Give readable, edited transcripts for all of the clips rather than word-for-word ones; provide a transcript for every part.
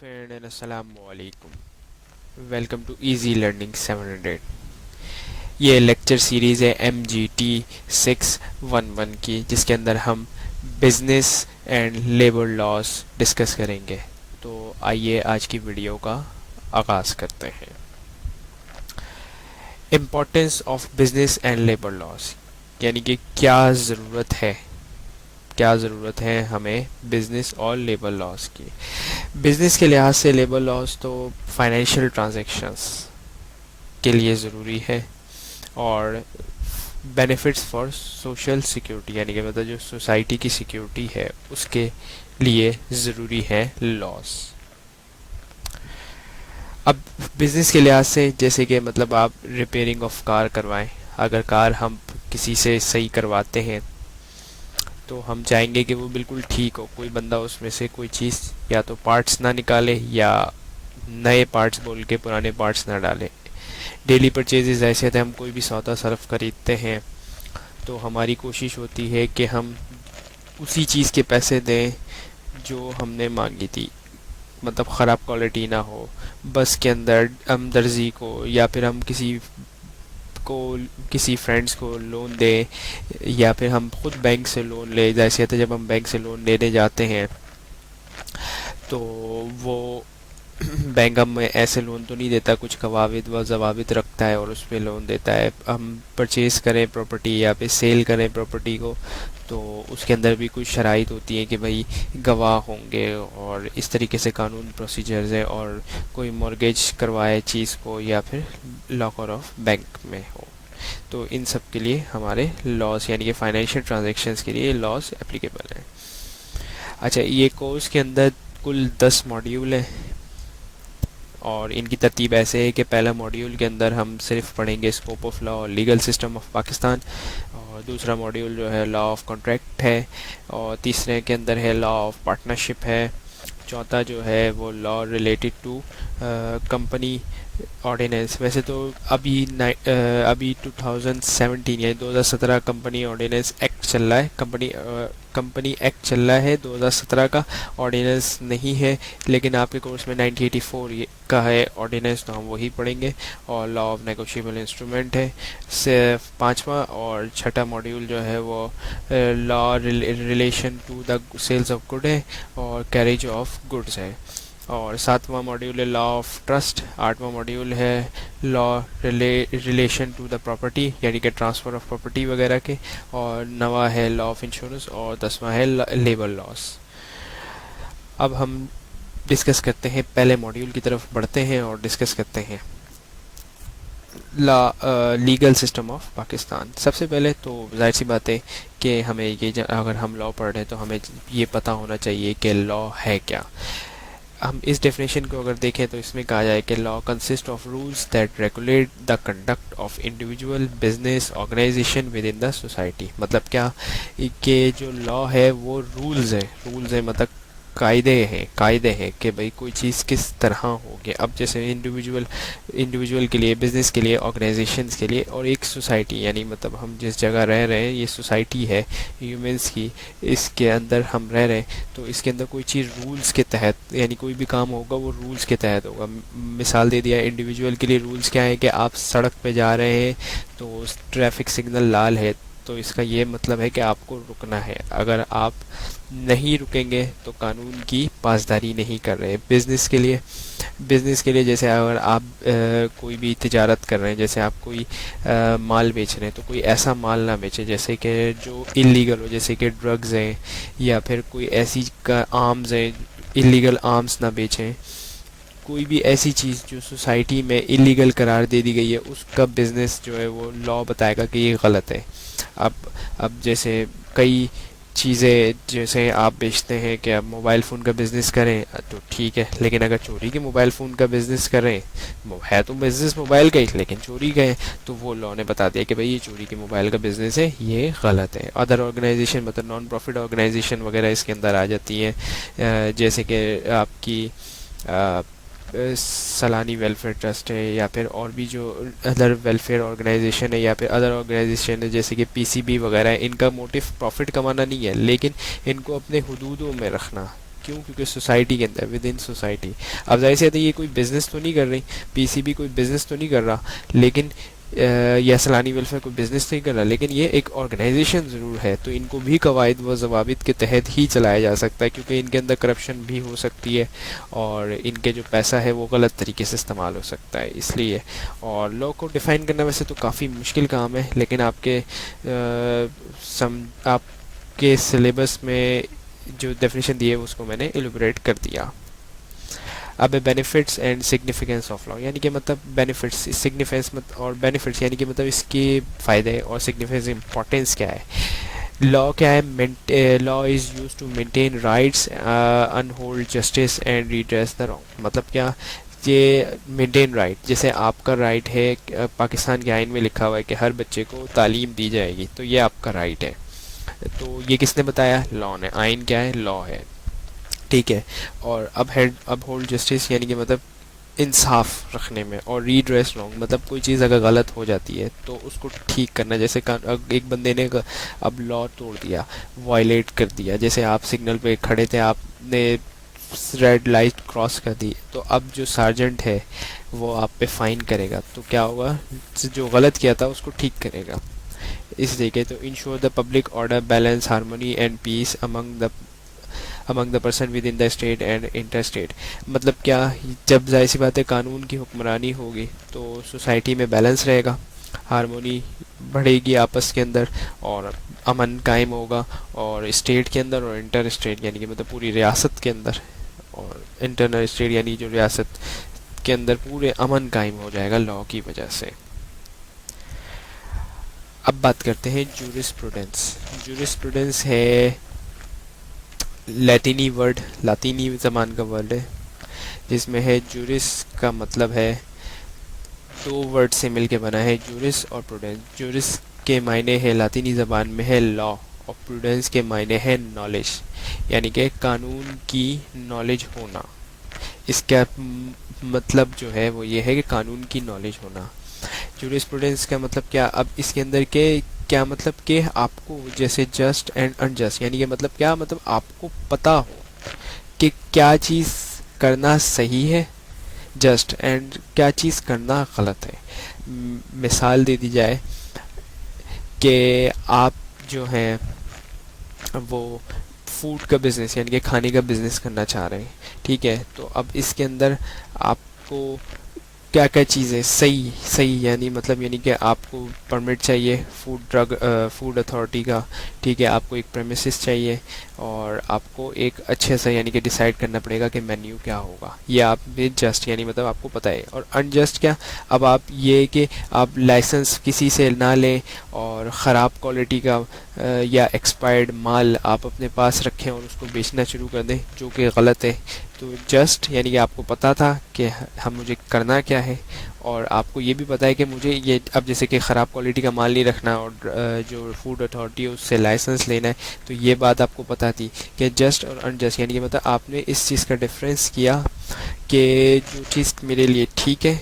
friend and assalamu alaikum. Welcome to Easy Learning 700. ये lecture series है MGT611 की, जिसके अंदर हम business and labour laws discuss करेंगे। तो आइए आज की वीडियो का आगाज़ करते हैं। Importance of business and labour laws, यानी कि क्या ज़रूरत है हमें बिज़नेस और लेबर लॉस की। बिज़नेस के लिहाज से लेबर लॉस तो फाइनेंशियल ट्रांजैक्शंस के लिए ज़रूरी है, और बेनिफिट्स फॉर सोशल सिक्योरिटी, यानी कि मतलब जो सोसाइटी की सिक्योरिटी है उसके लिए ज़रूरी है लॉस। अब बिज़नेस के लिहाज से जैसे कि मतलब आप रिपेयरिंग ऑफ कार करवाएं, अगर कार हम किसी से सही करवाते हैं तो हम चाहेंगे कि वो बिल्कुल ठीक हो, कोई बंदा उसमें से कोई चीज़ या तो पार्ट्स ना निकाले या नए पार्ट्स बोल के पुराने पार्ट्स ना डाले। डेली परचेजेस ऐसे थे, हम कोई भी सौदा सर्फ खरीदते हैं तो हमारी कोशिश होती है कि हम उसी चीज़ के पैसे दें जो हमने मांगी थी, मतलब ख़राब क्वालिटी ना हो। बस के अंदर हम दर्जी को या फिर हम किसी फ्रेंड्स को लोन दें, या फिर हम खुद बैंक से लोन ले। जैसे तो जब हम बैंक से लोन लेने जाते हैं तो वो बैंक हमें ऐसे लोन तो नहीं देता, कुछ कवाविद व जवाबित रखता है और उस पर लोन देता है। हम परचेज़ करें प्रॉपर्टी या फिर सेल करें प्रॉपर्टी को, तो उसके अंदर भी कुछ शराइत होती है कि भाई गवाह होंगे और इस तरीके से कानून प्रोसीजर्स है, और कोई मॉर्गेज करवाए चीज़ को या फिर लॉकर ऑफ बैंक में हो। तो इन सब के लिए हमारे लॉस, यानी कि फाइनेंशियल ट्रांजैक्शंस के लिए लॉस एप्लीकेबल है। अच्छा, ये कोर्स के अंदर कुल 10 मॉड्यूल हैं, और इनकी तरतीब ऐसे है कि पहला मॉड्यूल के अंदर हम सिर्फ पढ़ेंगे स्कोप ऑफ लॉ और लीगल सिस्टम ऑफ पाकिस्तान, और दूसरा मॉड्यूल जो है लॉ ऑफ कॉन्ट्रैक्ट है, और तीसरे के अंदर है लॉ ऑफ पार्टनरशिप है, चौथा जो है वो law related to company ordinance. वैसे तो अभी 2017 यानी 2017 कंपनी ऑर्डिनेंस एक्ट चल रहा है, कंपनी एक्ट चल रहा है 2017 का, ऑर्डिनेंस नहीं है। लेकिन आपके कोर्स में 1984 का है ऑर्डिनेंस, तो हम वही पढ़ेंगे। और लॉ ऑफ नेगोशिएबल इंस्ट्रूमेंट है सिर्फ पाँचवा, और छठा मॉड्यूल जो है वो law relation to the sales of good है और कैरेज ऑफ गुड्स है, और सातवां मॉड्यूल है लॉ ऑफ ट्रस्ट, आठवां मॉड्यूल है law relation to the property, यानी कि ट्रांसफ़र ऑफ प्रॉपर्टी वगैरह के, और नवा है लॉ ऑफ इंश्योरेंस, और 10वां है लेबर लॉस। अब हम डिस्कस करते हैं, पहले मॉड्यूल की तरफ बढ़ते हैं और डिस्कस करते हैं लीगल सिस्टम ऑफ पाकिस्तान। सबसे पहले तो जाहिर सी बात है कि हमें अगर हम लॉ पढ़ रहे हैं तो हमें ये पता होना चाहिए कि लॉ है क्या। हम इस डेफिनेशन को अगर देखें तो इसमें कहा जाए कि law consist of rules that regulate the conduct of individual business organisation within the society. मतलब क्या कि जो लॉ है वो रूल्स है मतलब कायदे हैं कि भाई कोई चीज़ किस तरह होगी। अब जैसे इंडिविजुअल के लिए, बिज़नेस के लिए, ऑर्गेनाइजेशंस के लिए, और एक सोसाइटी, यानी मतलब हम जिस जगह रह रहे हैं ये सोसाइटी है ह्यूमंस की, इसके अंदर हम रह रहे हैं, तो इसके अंदर कोई चीज़ रूल्स के तहत, यानी कोई भी काम होगा वो रूल्स के तहत होगा। मिसाल दे दिया, इंडिविजुअल के लिए रूल्स क्या है कि आप सड़क पे जा रहे हैं तो ट्रैफिक सिग्नल लाल है, तो इसका ये मतलब है कि आपको रुकना है। अगर आप नहीं रुकेंगे तो कानून की पासदारी नहीं कर रहे। बिज़नेस के लिए जैसे अगर आप कोई भी तिजारत कर रहे हैं, जैसे आप कोई माल बेच रहे हैं, तो कोई ऐसा माल ना बेचें जैसे कि जो इलीगल हो, जैसे कि ड्रग्स हैं या फिर कोई ऐसी आर्म्स हैं, इलीगल आर्म्स ना बेचें। कोई भी ऐसी चीज़ जो सोसाइटी में इलीगल करार दे दी गई है, उसका बिज़नेस जो है वो लॉ बताएगा कि ये गलत है। अब जैसे कई चीज़ें, जैसे आप बेचते हैं कि आप मोबाइल फ़ोन का बिज़नेस करें तो ठीक है, लेकिन अगर चोरी के मोबाइल फ़ोन का बिज़नेस करें, है तो बिज़नेस मोबाइल का ही लेकिन चोरी का है, तो वो लॉ ने बता दिया कि भाई ये चोरी के मोबाइल का बिज़नेस है, ये गलत है। अदर ऑर्गेनाइजेशन मतलब नॉन प्रॉफिट ऑर्गेनाइजेशन वगैरह इसके अंदर आ जाती हैं, जैसे कि आपकी सलानी वेलफेयर ट्रस्ट है, या फिर और भी जो अदर वेलफेयर ऑर्गेनाइजेशन है, या फिर अदर ऑर्गेनाइजेशन है जैसे कि पीसीबी वगैरह है। इनका मोटिव प्रॉफिट कमाना नहीं है, लेकिन इनको अपने हुदूदों में रखना, क्यों? क्योंकि सोसाइटी के अंदर, विद इन सोसाइटी। अब जाहिर सी बात है ये कोई बिज़नेस तो नहीं कर रही, पीसीबी कोई बिज़नेस तो नहीं कर रहा, लेकिन या सलानी वेलफेयर कोई बिज़नेस नहीं कर रहा, लेकिन ये एक ऑर्गेनाइजेशन ज़रूर है, तो इनको भी कवायद व ज़वाबित के तहत ही चलाया जा सकता है, क्योंकि इनके अंदर करप्शन भी हो सकती है और इनके जो पैसा है वो गलत तरीके से इस्तेमाल हो सकता है, इसलिए। और लॉ को डिफ़ाइन करना वैसे तो काफ़ी मुश्किल काम है, लेकिन आपके सिलेबस में जो डेफिनेशन दी है उसको मैंने एलिब्रेट कर दिया। अब benefits and significance of law, यानी कि मतलब बेनिफिट्स, सिग्निफिकेंस मत और बेनिफिट्स यानी कि मतलब इसके फ़ायदे और सिग्निफिकेंस इंपॉर्टेंस क्या है। लॉ क्या है? Law is use to maintain rights, uphold justice and redress the wrong. मतलब क्या? ये मेंटेन राइट, जैसे आपका राइट है, पाकिस्तान के आइन में लिखा हुआ है कि हर बच्चे को तालीम दी जाएगी, तो ये आपका राइट है। तो ये किसने बताया? लॉ ने। आइन क्या है? लॉ है, ठीक है। और अब होल्ड जस्टिस यानी कि मतलब इंसाफ रखने में, और रीड्रेस रॉन्ग मतलब कोई चीज़ अगर गलत हो जाती है तो उसको ठीक करना। जैसे एक बंदे ने अब लॉ तोड़ दिया, वायलेट कर दिया, जैसे आप सिग्नल पे खड़े थे, आपने रेड लाइट क्रॉस कर दी, तो अब जो सार्जेंट है वो आप पे फाइन करेगा, तो क्या होगा? जो गलत किया था उसको ठीक करेगा, इस तरीके। तो ensure the public order, balance, harmony and peace among the person within the state and inter state. मतलब क्या? जब जाहिर सी बात है कानून की हुक्मरानी होगी तो सोसाइटी में बैलेंस रहेगा, हारमोनी बढ़ेगी आपस के अंदर, और अमन कायम होगा, और स्टेट के अंदर और इंटर स्टेट यानी कि मतलब पूरी रियासत के अंदर, और इंटरनल स्टेट यानी जो रियासत के अंदर पूरे अमन कायम हो जाएगा लॉ की वजह से। अब बात करते हैं जूरिस्प्रूडेंस। जूरिस्प्रूडेंस है लातीनी ज़बान का वर्ड है, जिसमें है जूरिस का मतलब है, दो वर्ड से मिलके बना है, जूरिस और प्रूडेंस। जूरिस के मायने है लातीनी ज़बान में है लॉ, और प्रूडेंस के मायने है नॉलेज, यानी कि कानून की नॉलेज होना। इसका मतलब जो है वो ये है कि कानून की नॉलेज होना। जूरिस्प्रूडेंस का मतलब क्या? अब इसके अंदर के क्या मतलब कि आपको जैसे जस्ट एंड अनजस्ट, यानी कि मतलब क्या? मतलब आपको पता हो कि क्या चीज़ करना सही है, जस्ट, एंड क्या चीज़ करना गलत है। मिसाल दे दी जाए कि आप जो हैं वो फूड का बिज़नेस यानी कि खाने का बिज़नेस करना चाह रहे हैं, ठीक है। तो अब इसके अंदर आपको क्या क्या चीज़ें सही सही यानी मतलब यानी कि आपको परमिट चाहिए फूड अथॉरिटी का, ठीक है। आपको एक प्रेमिसेस चाहिए, और आपको एक अच्छे से यानी कि डिसाइड करना पड़ेगा कि मेन्यू क्या होगा। ये आप भी जस्ट यानी मतलब आपको पता है। और अनजस्ट क्या? अब आप ये कि आप लाइसेंस किसी से ना लें और ख़राब क्वालिटी का या एक्सपायर्ड माल आप अपने पास रखें और उसको बेचना शुरू कर दें, जो कि गलत है। तो जस्ट यानी कि आपको पता था कि हम मुझे करना क्या है, और आपको ये भी पता है कि मुझे ये अब जैसे कि ख़राब क्वालिटी का माल नहीं रखना, और जो फूड अथॉरिटी है उससे लाइसेंस लेना है, तो ये बात आपको पता थी कि जस्ट और अनजस्ट यानी कि मतलब आपने इस चीज़ का डिफरेंस किया कि जो चीज़ मेरे लिए ठीक है,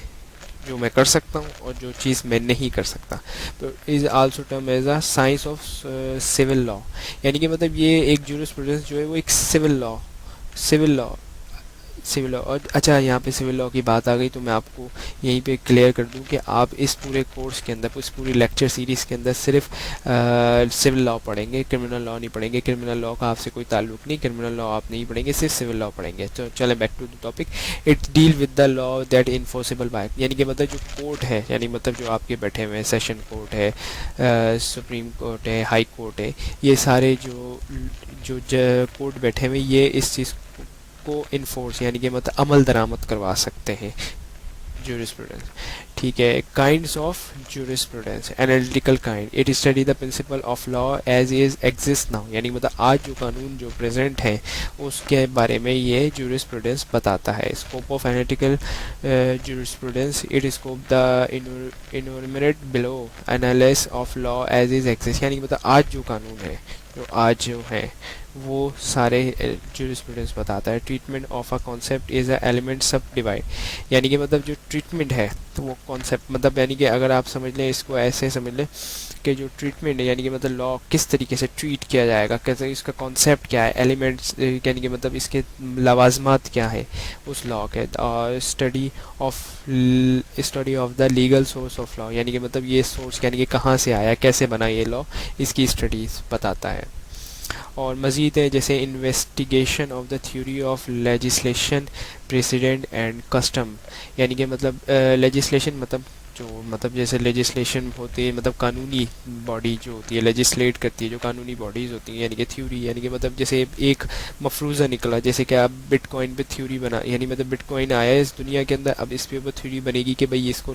जो मैं कर सकता हूँ, और जो चीज़ मैं नहीं कर सकता। तो is also term as a science of civil law, यानी कि मतलब ये एक जूरिस्प्रूडेंस जो है वो एक सिविल लॉ सिविल लॉ। और अच्छा, यहाँ पे सिविल लॉ की बात आ गई तो मैं आपको यहीं पे क्लियर कर दूं कि आप इस पूरे कोर्स के अंदर, इस पूरी लेक्चर सीरीज़ के अंदर सिर्फ सिविल लॉ पढ़ेंगे, क्रिमिनल लॉ नहीं पढ़ेंगे। क्रिमिनल लॉ का आपसे कोई ताल्लुक नहीं, क्रिमिनल लॉ आप नहीं पढ़ेंगे, सिर्फ सिविल लॉ पढ़ेंगे। तो चलें back to the topic. It deal with the law that enforceable by, यानी कि मतलब जो कोर्ट है, यानी मतलब जो आपके बैठे हुए हैं, सेशन कोर्ट है, सुप्रीम कोर्ट है, हाई कोर्ट है, ये सारे जो जो कोर्ट बैठे हुए ये इस चीज़ को इन्फोर्स यानी कि मतलब अमल दरामद करवा सकते हैं। जूरिस्प्रूडेंस, ठीक है। Kinds of jurisprudence, analytical kind, it study the principle of law as is exist now, यानी मतलब आज जो कानून जो प्रेजेंट है उसके बारे में ये जूरिस्प्रूडेंस बताता है। Scope of analytical jurisprudence, it scope the innominate below analysis of law as is exist, यानी मतलब आज जो कानून है, जो आज जो है वो सारे जूरिस्प्रूडेंस बताता है। Treatment of a concept is a element सब डिवाइड, यानी कि मतलब जो ट्रीटमेंट है तो वो कॉन्सेप्ट मतलब यानी कि अगर आप समझ लें इसको ऐसे समझ लें के जो ट्रीटमेंट है, यानी कि मतलब लॉ किस तरीके से ट्रीट किया जाएगा, कैसे इसका कॉन्सेप्ट क्या है, एलिमेंट्स यानी कि मतलब इसके लवाजमात क्या है उस लॉ के। Study of the legal source of law, यानी कि मतलब ये सोर्स यानी कि कहाँ से आया, कैसे बना ये लॉ, इसकी स्टडीज़ बताता है। और मज़ीद है जैसे investigation of the theory of legislation, president and custom, यानी कि मतलब लेजिस्लेशन मतलब जो मतलब जैसे लेजिस्लेशन होती है, मतलब कानूनी बॉडी जो होती है लेजिस्लेट करती है, जो कानूनी बॉडीज़ होती हैं, यानी कि थ्योरी, यानी कि मतलब जैसे एक मफरूज़ा निकला, जैसे कि आप बिटकॉइन पे थ्योरी बना, यानी मतलब बिटकॉइन आया है इस दुनिया के अंदर, अब इस पे ऊपर थ्योरी बनेगी कि भाई इसको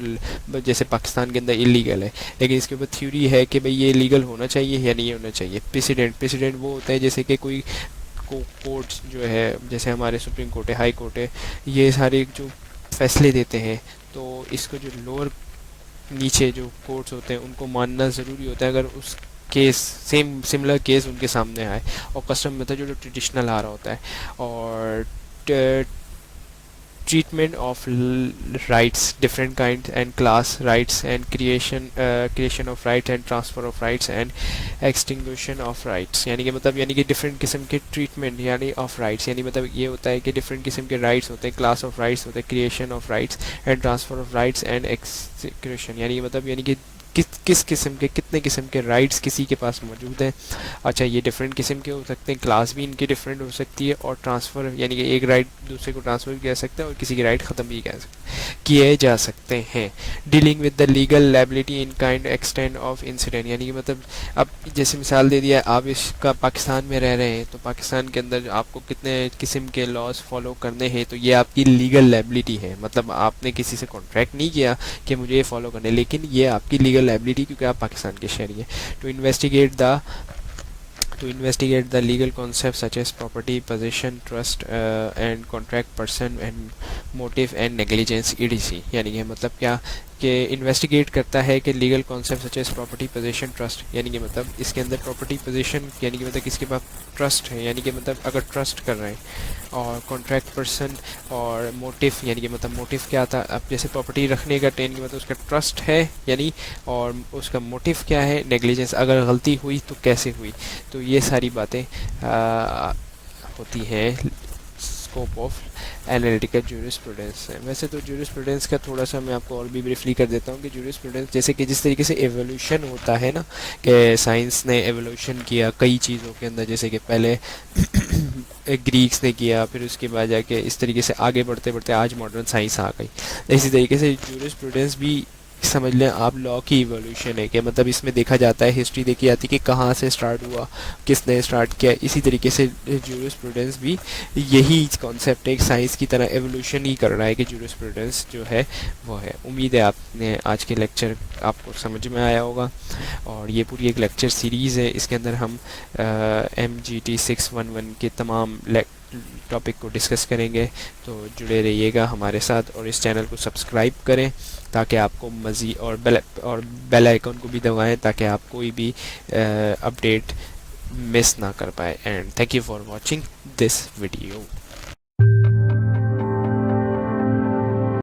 जैसे पाकिस्तान के अंदर इलीगल है, लेकिन इसके ऊपर थ्योरी है कि भाई ये लीगल होना चाहिए या नहीं होना चाहिए। प्रेसिडेंट वो होता है जैसे कि कोई कोर्ट्स जो है, जैसे हमारे सुप्रीम कोर्ट है, हाई कोर्ट है, ये सारे जो फैसले देते हैं, तो इसको जो लोअर नीचे जो कोर्ट्स होते हैं उनको मानना ज़रूरी होता है अगर उस केस सिमिलर केस उनके सामने आए। और कस्टम मतलब जो ट्रेडिशनल आ रहा होता है। और treatment of rights, different kinds and class rights, and creation of rights and transfer of rights and extinguishing of rights, यानी कि मतलब यानी कि डिफरेंट किस्म के ट्रीटमेंट यानी ऑफ राइट्स, यानी मतलब ये होता है कि डिफरेंट किस्म के राइट्स होते हैं, क्लास ऑफ राइट्स होते हैं, creation of rights and transfer of rights and execution, यानी मतलब यानी कि किस किस्म के कितने किस्म के राइट्स किसी के पास मौजूद हैं। अच्छा, ये डिफरेंट किस्म के हो सकते हैं, क्लास भी इनकी डिफरेंट हो सकती है, और ट्रांसफ़र यानी कि एक राइट दूसरे को ट्रांसफ़र भी किया जा सकता है और किसी की राइट ख़त्म भी किए जा सकते हैं। Dealing with the legal liability in kind extend of incident, यानी कि मतलब अब जैसे मिसाल दे दिया, आप इसका पाकिस्तान में रह रहे हैं, तो पाकिस्तान के अंदर आपको कितने किस्म के लॉज फॉलो करने हैं, तो ये आपकी लीगल लायबिलिटी है। मतलब आपने किसी से कॉन्ट्रैक्ट नहीं किया कि मुझे ये फॉलो करने, लेकिन ये आपकी लीगल लायबिलिटी, क्योंकि आप पाकिस्तान के शहरी हैं। To investigate the legal concept such as property, position, trust and contract person and motive and negligence EDC, यानी कि मतलब क्या कि इन्वेस्टिगेट करता है कि legal concept such as property, position, trust, यानी कि मतलब इसके अंदर प्रॉपर्टी, पोजीशन, यानी कि मतलब किसके पास ट्रस्ट है, यानी कि मतलब अगर ट्रस्ट कर रहे हैं, और कॉन्ट्रैक्ट पर्सन, और मोटिव, यानी कि मतलब मोटिव क्या था, अब जैसे प्रॉपर्टी रखने का ट्रेन की मतलब उसका ट्रस्ट है यानी, और उसका मोटिव क्या है, नेग्लिजेंस, अगर गलती हुई तो कैसे हुई। तो ये सारी बातें होती हैं स्कोप ऑफ एनालिटिकल ज्यूरिस्प्रूडेंस है। वैसे तो ज्यूरिस्प्रूडेंस का थोड़ा सा मैं आपको और भी ब्रीफली कर देता हूँ कि ज्यूरिस्प्रूडेंस जैसे कि जिस तरीके से एवोल्यूशन होता है ना, कि साइंस ने एवोल्यूशन किया कई चीज़ों के अंदर, जैसे कि पहले ग्रीक्स ने किया, फिर उसके बाद जाके इस तरीके से आगे बढ़ते बढ़ते आज मॉडर्न साइंस आ गई। इसी तरीके से ज्यूरिस्प्रूडेंस भी समझ लें आप लॉ की इवोल्यूशन है, कि मतलब इसमें देखा जाता है, हिस्ट्री देखी जाती है कि कहाँ से स्टार्ट हुआ, किसने स्टार्ट किया। इसी तरीके से ज्यूरिस्प्रूडेंस भी यही कॉन्सेप्ट है, एक साइंस की तरह एवोल्यूशन ही कर रहा है कि ज्यूरिस्प्रूडेंस जो है वो है। उम्मीद है आपने आज के लेक्चर आपको समझ में आया होगा, और ये पूरी एक लेक्चर सीरीज़ है, इसके अंदर हम MGT611 के तमाम टॉपिक को डिस्कस करेंगे। तो जुड़े रहिएगा हमारे साथ, और इस चैनल को सब्सक्राइब करें ताकि आपको मज़ीद, और बेल आइकन को भी दबाएं ताकि आप कोई भी अपडेट मिस ना कर पाए। And thank you for watching this video.